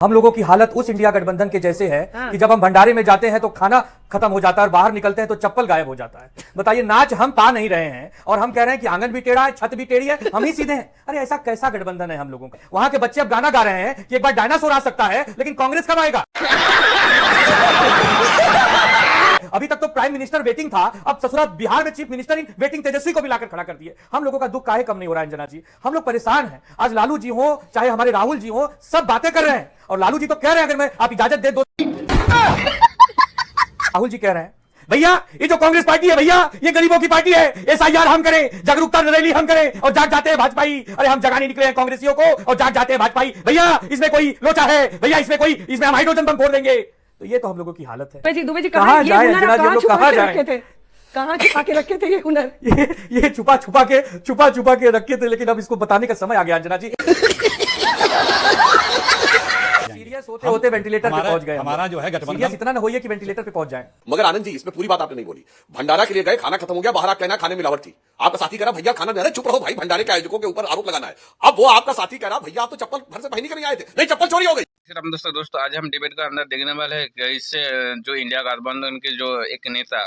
हम लोगों की हालत उस इंडिया गठबंधन के जैसे है कि जब हम भंडारे में जाते हैं तो खाना खत्म हो जाता है और बाहर निकलते हैं तो चप्पल गायब हो जाता है। बताइए, नाच हम पा नहीं रहे हैं और हम कह रहे हैं कि आंगन भी टेढ़ा है, छत भी टेढ़ी है, हम ही सीधे हैं। अरे ऐसा कैसा गठबंधन है हम लोगों का? वहां के बच्चे अब गाना गा रहे हैं कि एक बार डायनासोर आ सकता है, लेकिन कांग्रेस कब आएगा? अभी तक तो प्राइम मिनिस्टर वेटिंग था, अब ससुरा बिहार में चीफ मिनिस्टर इन वेटिंग तेजस्वी को मिलाकर खड़ा कर दिए। हम लोगों का दुख काहे कम नहीं हो रहा है अंजना जी? हम लोग परेशान हैं। आज लालू जी हो चाहे हमारे राहुल जी हो, सब बातें कर रहे हैं और लालू जी तो कह रहे हैं अगर मैं आप इजाजत दे दो। राहुल जी कह रहे हैं भैया ये जो कांग्रेस पार्टी है भैया ये गरीबों की पार्टी है, एसआईआर हम करें, जागरूकता रैली हम करें और जाग जाते हैं भाजपाई। अरे हम जगाने निकले हैं कांग्रेसियों को और जाग जाते हैं भाजपाई। भैया इसमें कोई लोचा है, भैया इसमें हम हाइड्रोजन बम फोड़ देंगे। तो ये तो हम लोगों की हालत है। दुबे जी कहाँ जाए अंजना जी, लोग कहाँ जाए? कहाँ छुपा के रखे थे ये हुनर? ये छुपा छुपा के रखे थे, लेकिन अब इसको बताने का समय आ गया अंजना जी। सीरियस होते वेंटिलेटर पे पहुंच गए। हमारा जो है गठबंधन सीरियस इतना ना होइए कि वेंटिलेटर पे पहुंच जाए। मगर आनंद जी इसमें पूरी बात आपने नहीं बोली। भंडारा के लिए गए, खाना खत्म हो गया, बाहर आप कहना खाने में मिलावट थी। आपका साथी कह रहा भैया खाना नहीं आ रहा, चुप रहो भाई, भंडारे के आयोजकों के ऊपर आरोप लगाना है। अब वो आपका साथी कह रहा भैया आप तो चप्पल घर से पहन कर नहीं आए थे, नहीं चप्पल चोरी हो गई। दोस्तों आज हम डिबेट का अंदर देखने वाले हैं कि इससे जो इंडिया गठबंधन के जो एक नेता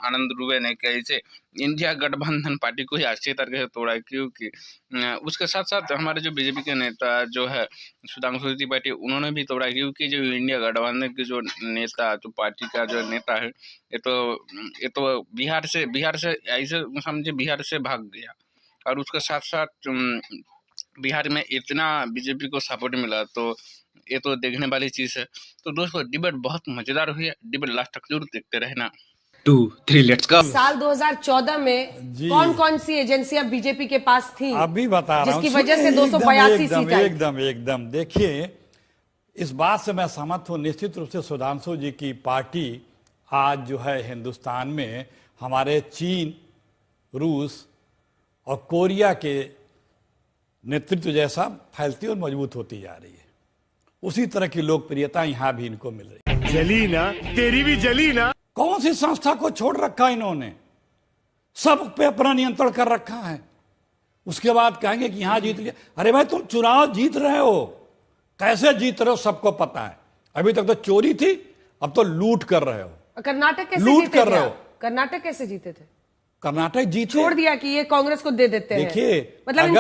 आनंद दुबे ने कैसे इंडिया गठबंधन पार्टी को ही अच्छी तरह से तोड़ा, क्योंकि उसके साथ साथ हमारे जो बीजेपी के नेता जो है सुधांशु त्रिपाठी उन्होंने भी तोड़ा, क्योंकि जो इंडिया गठबंधन के जो नेता जो पार्टी का जो नेता है ये तो बिहार से ऐसे समझे बिहार से भाग गया और उसके साथ साथ बिहार में इतना बीजेपी को सपोर्ट मिला, तो ये तो देखने वाली चीज है। तो दोस्तों डिबेट बहुत मजेदार हुई है, डिबेट लास्ट तक जरूर देखते रहना। 2 3 लेट्स गो। साल 2014 में कौन कौन सी एजेंसियां बीजेपी के पास थी? अभी बता रहा हूं, जिसकी वजह से 282 सीट आई। एकदम देखिए, इस बात से मैं सहमत हूं। निश्चित रूप से सुधांशु जी की पार्टी आज जो है हिंदुस्तान में हमारे चीन, रूस और कोरिया के नेतृत्व जैसा फैलती और मजबूत होती जा रही है। उसी तरह की लोकप्रियता यहां भी इनको मिल रही है। जली ना, तेरी भी जली ना। कौन सी संस्था को छोड़ रखा इन्होंने? सब पे अपना नियंत्रण कर रखा है। उसके बाद कहेंगे कि यहां जीत लिया। अरे भाई तुम चुनाव जीत रहे हो, कैसे जीत रहे हो सबको पता है। अभी तक तो चोरी थी, अब तो लूट कर रहे हो। कर्नाटक कैसे लूट जीते कर थे रहे आप? हो। कर्नाटक कैसे जीते थे? कर्नाटक जीते, छोड़ दिया कि ये कांग्रेस को दे देते हैं। देखिए, मतलब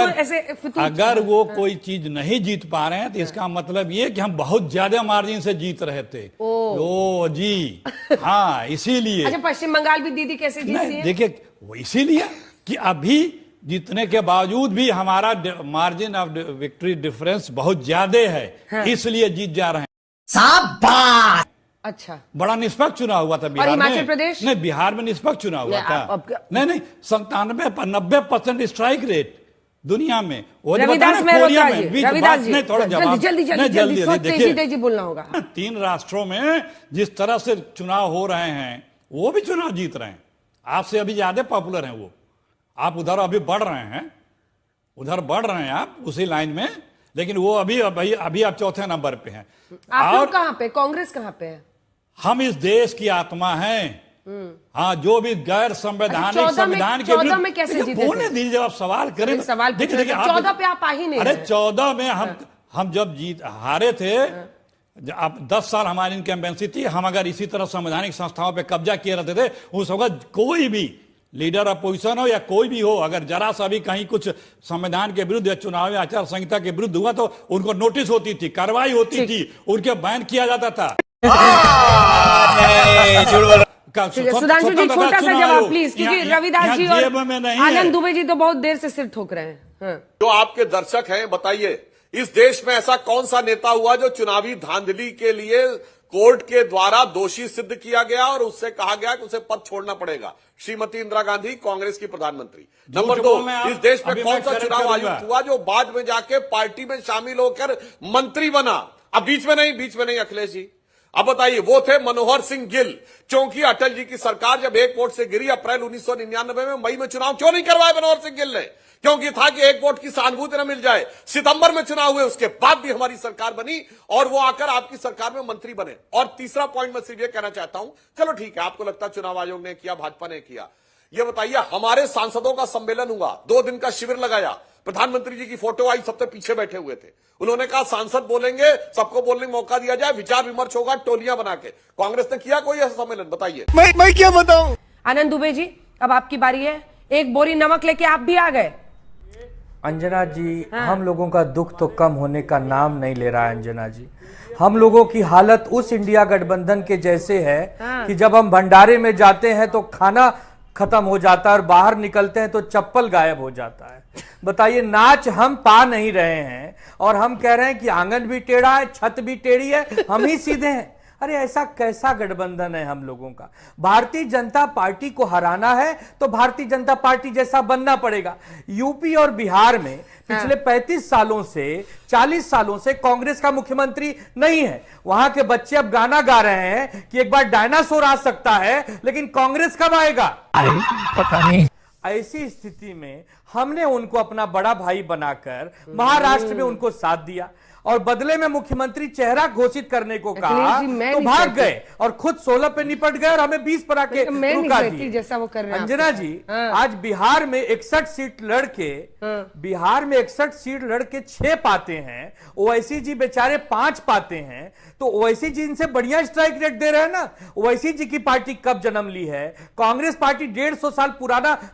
अगर वो कोई चीज नहीं जीत पा रहे हैं तो इसका मतलब ये कि हम बहुत ज्यादा मार्जिन से जीत रहे थे। ओ जी हाँ, इसीलिए। अच्छा, पश्चिम बंगाल भी दीदी कैसे जीती है? देखिए वो इसीलिए कि अभी जीतने के बावजूद भी हमारा मार्जिन ऑफ विक्ट्री डिफरेंस बहुत ज्यादा है, इसलिए जीत जा रहे हैं। शाबाश। अच्छा, बड़ा निष्पक्ष चुनाव हुआ था बिहार में। हिमाचल प्रदेश? नहीं, बिहार में निष्पक्ष चुनाव हुआ था। नहीं 97-90% स्ट्राइक रेट दुनिया में। रविदास मेहरोत्रा जी, रविदास जी, नहीं थोड़ा जवाब जल्दी बोलना होगा। 3 राष्ट्रों में जिस तरह से चुनाव हो रहे हैं, वो भी चुनाव जीत रहे हैं। आपसे अभी ज्यादा पॉपुलर हैं वो। आप उधर अभी बढ़ रहे हैं, आप उसी लाइन में, लेकिन वो अभी आप चौथे नंबर पे हैं। आप लोग कहां पे? कांग्रेस कहां पे है? हम इस देश की आत्मा हैं। हाँ, जो भी गैर संवैधानिक संविधान के विरुद्ध में कैसे जीते? बोलने दीजिए, आप सवाल करें। सवाल देखिए 14 पे आप आ ही नहीं। अरे 14 में हम जब हारे थे, अब 10 साल हमारी इनकम्बेंसी थी। हम अगर इसी तरह संवैधानिक संस्थाओं पे कब्जा किए रहते थे, उस वक्त कोई भी लीडर अपोजिशन हो या कोई भी हो, अगर जरा सा भी कहीं कुछ संविधान के विरुद्ध या चुनावी आचार संहिता के विरुद्ध हुआ तो उनको नोटिस होती थी, कार्रवाई होती थी, उनके बैन किया जाता था। सुधांशु जी छोटा सा जवाब प्लीज, क्योंकि रविदास जी और आनंद दुबे जी तो बहुत देर से सिर ठोक रहे हैं। जो आपके दर्शक हैं, बताइए इस देश में ऐसा कौन सा नेता हुआ जो चुनावी धांधली के लिए कोर्ट के द्वारा दोषी सिद्ध किया गया और उससे कहा गया कि उसे पद छोड़ना पड़ेगा? श्रीमती इंदिरा गांधी, कांग्रेस की प्रधानमंत्री। नंबर 2, इस देश में कौन सा चुनाव आयुक्त हुआ जो बाद में जाके पार्टी में शामिल होकर मंत्री बना? अब बीच में नहीं अखिलेश जी। अब बताइए, वो थे मनोहर सिंह गिल। क्योंकि अटल जी की सरकार जब 1 वोट से गिरी अप्रैल 1999 में, मई में चुनाव क्यों नहीं करवाए मनोहर सिंह गिल ने? क्योंकि था कि 1 वोट की सहानुभूति न मिल जाए। सितंबर में चुनाव हुए, उसके बाद भी हमारी सरकार बनी और वो आकर आपकी सरकार में मंत्री बने। और तीसरा पॉइंट मैं सिर्फ ये कहना चाहता हूं, चलो ठीक है, आपको लगता है चुनाव आयोग ने किया, भाजपा ने किया। ये बताइए, हमारे सांसदों का सम्मेलन हुआ, 2 दिन का शिविर लगाया, प्रधानमंत्री जी की फोटो आई, सबसे पीछे बैठे हुए थे। उन्होंने कहा सांसद बोलेंगे, सबको बोलने का मौका दिया जाए, विचार विमर्श होगा टोलियां बना के। कांग्रेस ने किया कोई ऐसा सम्मेलन? बताइए। मैं क्या बताऊं? आनंद दुबे जी, अब आपकी बारी है। एक बोरी नमक लेके आप भी आ गए। अंजना जी, हम लोगों का दुख तो कम होने का नाम नहीं ले रहा है। अंजना जी, हम लोगों की हालत उस इंडिया गठबंधन के जैसे है कि जब हम भंडारे में जाते हैं तो खाना खत्म हो जाता है और बाहर निकलते हैं तो चप्पल गायब हो जाता है। बताइए, नाच हम पा नहीं रहे हैं और हम कह रहे हैं कि आंगन भी टेढ़ा है, छत भी टेढ़ी है, हम ही सीधे हैं। अरे ऐसा कैसा गठबंधन है हम लोगों का? भारतीय जनता पार्टी को हराना है तो भारतीय जनता पार्टी जैसा बनना पड़ेगा। यूपी और बिहार में पिछले 35 सालों से 40 सालों से कांग्रेस का मुख्यमंत्री नहीं है। वहां के बच्चे अब गाना गा रहे हैं कि एक बार डायनासोर आ सकता है, लेकिन कांग्रेस कब आएगा? पता नहीं। ऐसी स्थिति में हमने उनको अपना बड़ा भाई बनाकर महाराष्ट्र में उनको साथ दिया और बदले में मुख्यमंत्री चेहरा घोषित करने को कहा तो भाग गए और खुद 16 पे निपट गए और हमें 20 पर आके रुका दिए। जैसा वो कर रहे हैं अंजना जी, आज बिहार में 61 सीट लड़के बिहार में 61 सीट लड़के 6 पाते हैं, ओवैसी जी बेचारे 5 पाते हैं। तो ओवैसी जी इनसे बढ़िया स्ट्राइक रेट दे रहे हैं ना। ओवैसी जी की पार्टी कब जन्म ली है? कांग्रेस पार्टी 150 साल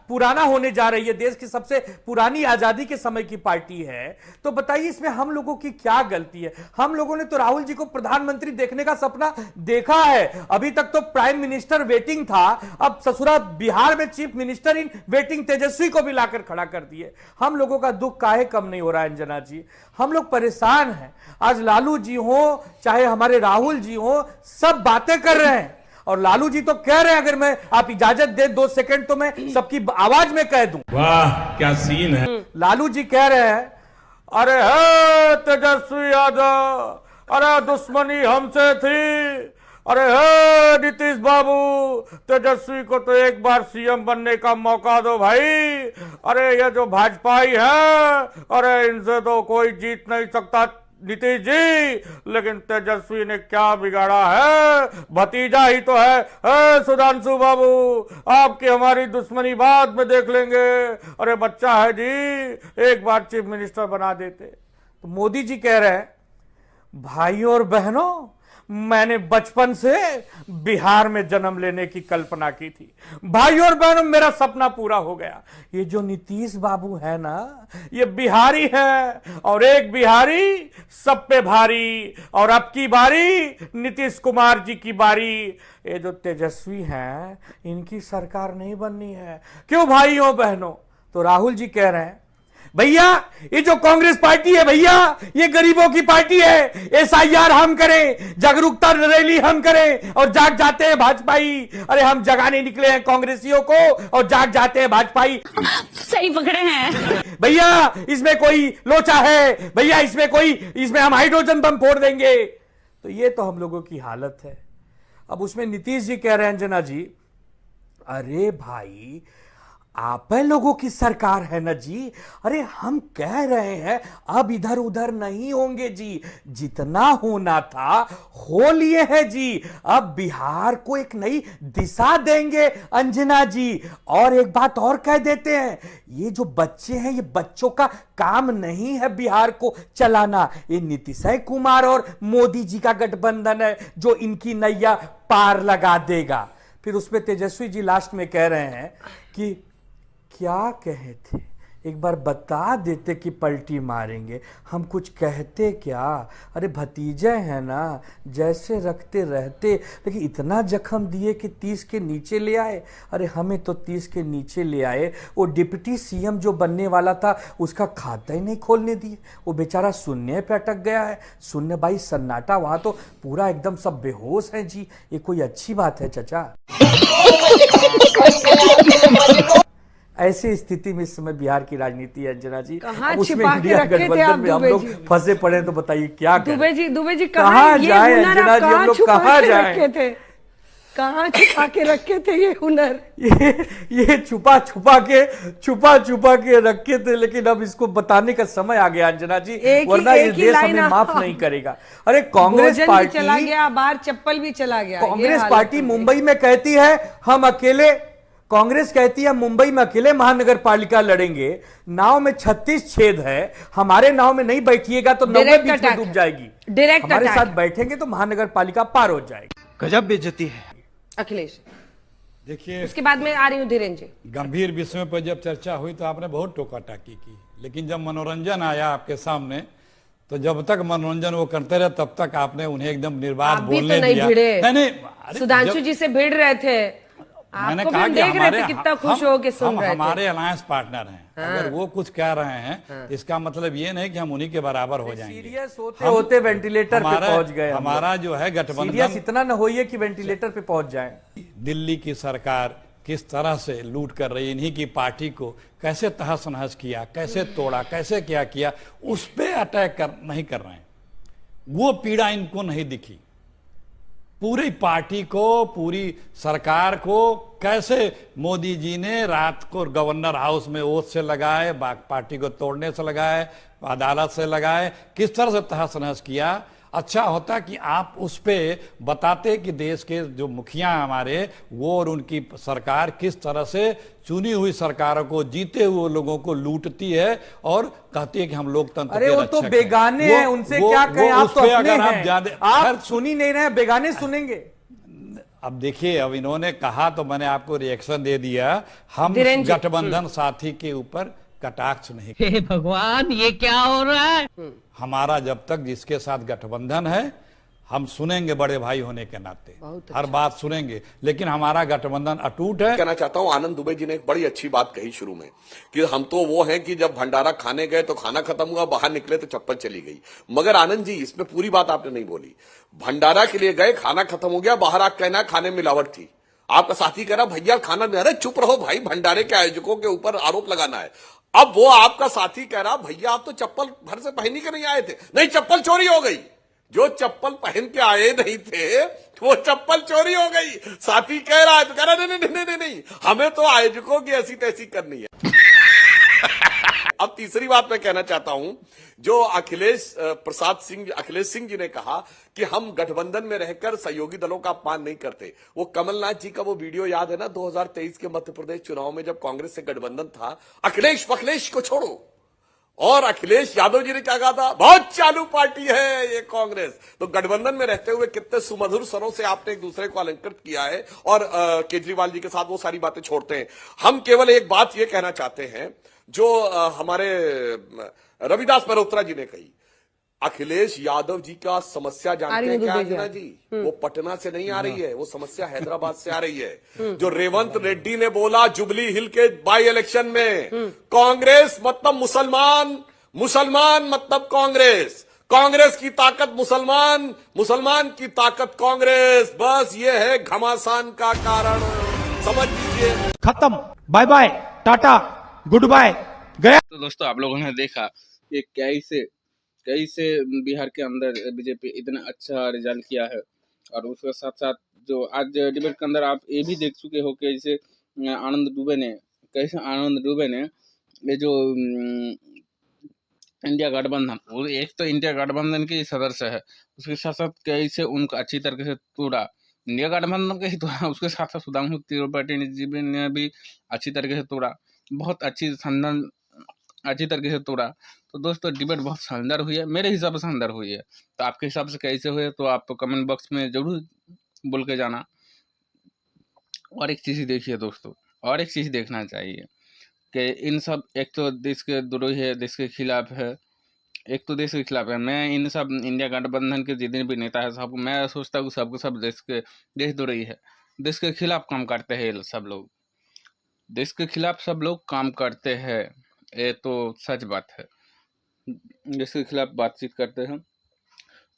पुराना होने जा रही है, देश की सबसे पुरानी आजादी के समय की पार्टी है। तो बताइए, इसमें हम लोगों की क्या गलती है? हम लोगों ने तो राहुल जी को प्रधानमंत्री देखने का सपना देखा है। अभी तक तो प्राइम मिनिस्टर वेटिंग था, अब ससुरा बिहार में चीफ मिनिस्टर इन वेटिंग तेजस्वी को भी लाकर खड़ा कर दिए। हम लोगों का दुख काहे कम नहीं हो रहा है अंजना जी? हम लोग परेशान हैं। आज लालू जी हो चाहे हमारे राहुल जी हो, सब बातें कर रहे हैं और लालू जी तो कह रहे हैं, अगर मैं आप इजाजत दे 2 सेकंड तो मैं सबकी आवाज में कह दूं। वाह क्या सीन है। लालू जी कह रहे हैं, अरे हे तेजस्वी यादव, अरे दुश्मनी हमसे थी, अरे हे नीतीश बाबू, तेजस्वी को तो एक बार सीएम बनने का मौका दो भाई। अरे ये जो भाजपाई है, अरे इनसे तो कोई जीत नहीं सकता नीतीश जी, लेकिन तेजस्वी ने क्या बिगाड़ा है? भतीजा ही तो है। सुधांशु बाबू, आपकी हमारी दुश्मनी बाद में देख लेंगे। अरे बच्चा है जी, एक बार चीफ मिनिस्टर बना देते। तो मोदी जी कह रहे हैं, भाइयों और बहनों, मैंने बचपन से बिहार में जन्म लेने की कल्पना की थी। भाइयों और बहनों, मेरा सपना पूरा हो गया। ये जो नीतीश बाबू है ना, ये बिहारी है और एक बिहारी सब पे भारी। और अब की बारी नीतीश कुमार जी की बारी। ये जो तेजस्वी हैं, इनकी सरकार नहीं बननी है। क्यों भाइयों बहनों? तो राहुल जी कह रहे हैं, भैया ये जो कांग्रेस पार्टी है भैया, ये गरीबों की पार्टी है। एसआईआर हम करें, जागरूकता रैली हम करें और जाग जाते हैं भाजपाई। अरे हम जगाने निकले हैं कांग्रेसियों को और जाग जाते हैं भाजपाई। सही पकड़े हैं भैया, इसमें कोई लोचा है भैया, इसमें हम हाइड्रोजन बम फोड़ देंगे। तो ये तो हम लोगों की हालत है। अब उसमें नीतीश जी कह रहे हैं, अंजना जी, अरे भाई आप लोगों की सरकार है ना जी। अरे हम कह रहे हैं अब इधर उधर नहीं होंगे जी, जितना होना था हो लिए हैं जी। अब बिहार को एक नई दिशा देंगे अंजना जी। और एक बात और कह देते हैं, ये जो बच्चे हैं, ये बच्चों का काम नहीं है बिहार को चलाना। ये नीतीश कुमार और मोदी जी का गठबंधन है जो इनकी नैया पार लगा देगा। फिर उसमें तेजस्वी जी लास्ट में कह रहे हैं कि क्या कहे थे, एक बार बता देते कि पलटी मारेंगे, हम कुछ कहते क्या। अरे भतीजे हैं ना, जैसे रखते रहते, लेकिन इतना जख्म दिए कि 30 के नीचे ले आए। अरे हमें तो 30 के नीचे ले आए। वो डिप्टी सीएम जो बनने वाला था, उसका खाता ही नहीं खोलने दिए। वो बेचारा शून्य पे अटक गया है। शून्य भाई सन्नाटा, वहां तो पूरा एकदम सब बेहोश है जी। ये कोई अच्छी बात है चाचा? ऐसी स्थिति में इस समय बिहार की राजनीति है अंजना जी। उसमें इंडिया गठबंधन में हम लोग फंसे पड़े, तो बताइए क्या करें? दुबे जी कहाँ जाए अंजना जी? हम लोग कहाँ जाए? कहाँ छुपा के रखे थे ये हुनर? ये छुपा छुपा के रखे थे, लेकिन अब इसको बताने का समय आ गया अंजना जी, वरना ये देश हमें माफ नहीं करेगा। अरे कांग्रेस पार्टी चला गया, बाहर चप्पल भी चला गया। कांग्रेस पार्टी मुंबई में कहती है हम अकेले कांग्रेस कहती है मुंबई में अकेले महानगर पालिका लड़ेंगे, नाव में 36 छेद है, हमारे नाव में नहीं बैठिएगा तो नौवे बीच में डूब जाएगी, हमारे साथ बैठेंगे तो महानगर पालिका पार हो जाएगी। गजब बेइज्जती है। अखिलेश, देखिए उसके बाद में आ रही हूं धीरेन्द्र जी। गंभीर विषयों पर जब चर्चा हुई तो आपने बहुत टोका टाकी की, लेकिन जब मनोरंजन आया आपके सामने तो जब तक मनोरंजन वो करते रहे तब तक आपने उन्हें एकदम निर्बाध बोलने नहीं दिया। भिड़े। नहीं, सुधांशु जी से भिड़ रहे थे, मैंने आपको कहा भी कि देख रहे थे कितना खुश हो के सुन रहे थे। हमारे अलायंस पार्टनर हैं, अगर वो कुछ कह रहे हैं इसका मतलब ये नहीं कि हम उन्हीं के बराबर हो जाएंगे। सीरियस होते वेंटिलेटर पे पहुंच गए। हमारा जो है गठबंधन सीरियस इतना न होइए कि वेंटिलेटर पे पहुंच जाए। दिल्ली की सरकार किस तरह से लूट कर रही, इन्हीं की पार्टी को कैसे तहस नहस किया, कैसे तोड़ा, कैसे क्या किया, उस पे अटैक नहीं कर रहे हैं। वो पीड़ा इनको नहीं दिखी। पूरी पार्टी को, पूरी सरकार को कैसे मोदी जी ने रात को गवर्नर हाउस में ओथ से लगाए, पार्टी को तोड़ने से लगाए, अदालत से लगाए, किस तरह से तहस नहस किया। अच्छा होता कि आप उस पे बताते कि देश के जो मुखिया हमारे वो और उनकी सरकार किस तरह से चुनी हुई सरकारों को, जीते हुए लोगों को लूटती है और कहती है कि हम लोकतंत्र अरे वो तो बेगाने हैं, उनसे क्या कहें, आप तो अपने हैं, आप सुन ही नहीं रहे, बेगाने सुनेंगे। अब देखिए, अब इन्होंने कहा तो मैंने आपको रिएक्शन दे दिया। हम गठबंधन साथी के ऊपर कटाक्ष नहीं। हे भगवान, ये क्या हो रहा है? हमारा जब तक जिसके साथ गठबंधन है हम सुनेंगे, बड़े भाई होने के नाते हर बात सुनेंगे, लेकिन हमारा गठबंधन अटूट है। कहना चाहता हूं, आनंद दुबे जी ने एक बड़ी अच्छी बात कही शुरू में कि हम तो वो हैं कि जब भंडारा खाने गए तो खाना खत्म हुआ, बाहर निकले तो चप्पल चली गई। मगर आनंद जी, इसमें पूरी बात आपने नहीं बोली। भंडारा के लिए गए, खाना खत्म हो गया, बाहर आप कहना खाने में मिलावट थी, आपका साथी कह रहा भैया खाना में, अरे चुप रहो भाई, भंडारे के आयोजकों के ऊपर आरोप लगाना है। अब वो आपका साथी कह रहा भैया आप तो चप्पल घर से पहन के नहीं आए थे, नहीं चप्पल चोरी हो गई। जो चप्पल पहन के आए नहीं थे वो चप्पल चोरी हो गई। साथी कह रहा है तो कह रहा नहीं नहीं नहीं नहीं, हमें तो आयोजकों की ऐसी तैसी करनी है। अब तीसरी बात मैं कहना चाहता हूं, जो अखिलेश सिंह जी ने कहा कि हम गठबंधन में रहकर सहयोगी दलों का अपमान नहीं करते। वो कमलनाथ जी का वो वीडियो याद है ना, 2023 के मध्य प्रदेश चुनाव में जब कांग्रेस से गठबंधन था, अखिलेश को छोड़ो, और अखिलेश यादव जी ने क्या कहा था, बहुत चालू पार्टी है ये कांग्रेस। तो गठबंधन में रहते हुए कितने सुमधुर स्वरों से आपने एक दूसरे को अलंकृत किया है, और केजरीवाल जी के साथ वो सारी बातें छोड़ते हैं। हम केवल एक बात ये कहना चाहते हैं जो हमारे रविदास मल्होत्रा जी ने कही, अखिलेश यादव जी का समस्या जानते हैं क्या अंजना जी? वो पटना से नहीं आ रही है, वो समस्या हैदराबाद से आ रही है। जो रेवंत रेड्डी ने बोला जुबली हिल के बाई इलेक्शन में, कांग्रेस मतलब मुसलमान, मुसलमान मतलब कांग्रेस, कांग्रेस की ताकत मुसलमान, मुसलमान की ताकत कांग्रेस, बस ये है घमासान का कारण, समझ लीजिए। खत्म, बाय बाय, टाटा, गुड बाय, गया। तो दोस्तों, आप लोगों ने देखा कि कैसे बिहार के अंदर बीजेपी इतना अच्छा रिजल्ट किया है, और उसके साथ साथ जो आज डिबेट के अंदर आप ये भी देख चुके हो कि जैसे आनंद दुबे ने ये जो इंडिया गठबंधन, वो एक तो इंडिया गठबंधन के सदस्य है, उसके साथ साथ कैसे उनको अच्छी तरीके से तोड़ा, इंडिया गठबंधन के ही तोड़ा, उसके साथ साथ सुधांशु त्रिपाठी जी ने भी अच्छी तरीके से तोड़ा, बहुत अच्छी तरीके से तोड़ा। तो दोस्तों, डिबेट बहुत शानदार हुई है, मेरे हिसाब से शानदार हुई है। तो आपके हिसाब से कैसे हुए तो आप कमेंट बॉक्स में जरूर बोल के जाना। और एक चीज़ देखिए दोस्तों, और एक चीज़ देखना चाहिए कि इन सब, एक तो देश के द्रोही है, देश के खिलाफ है, एक तो देश के खिलाफ है। मैं इन सब इंडिया गठबंधन के जितने भी नेता है सब, मैं सोचता हूँ सबको सब देशद्रोही है, देश के खिलाफ काम करते हैं सब लोग, देश के खिलाफ सब लोग काम करते हैं, ये तो सच बात है। देश के खिलाफ बातचीत करते हैं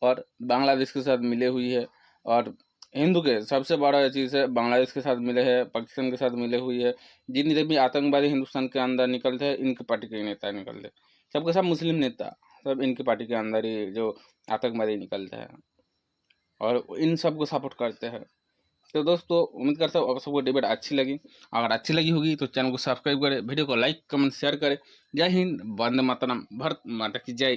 और बांग्लादेश के साथ मिले हुई है, और हिंदू के सबसे बड़ा चीज़ है, बांग्लादेश के साथ मिले हैं, पाकिस्तान के साथ मिले हुई है। जितने भी आतंकवादी हिंदुस्तान के अंदर निकलते हैं, इनके पार्टी के नेता निकलते हैं, सबके सब मुस्लिम नेता, सब इनके पार्टी के अंदर ही जो आतंकवादी निकलते हैं, और इन सब को सपोर्ट करते हैं। तो दोस्तों, उम्मीद करता हूँ आप सबको डिबेट अच्छी लगी। अगर अच्छी लगी होगी तो चैनल को सब्सक्राइब करें, वीडियो को लाइक कमेंट शेयर करें। जय हिंद, वंदे मातरम, भारत माता की जय।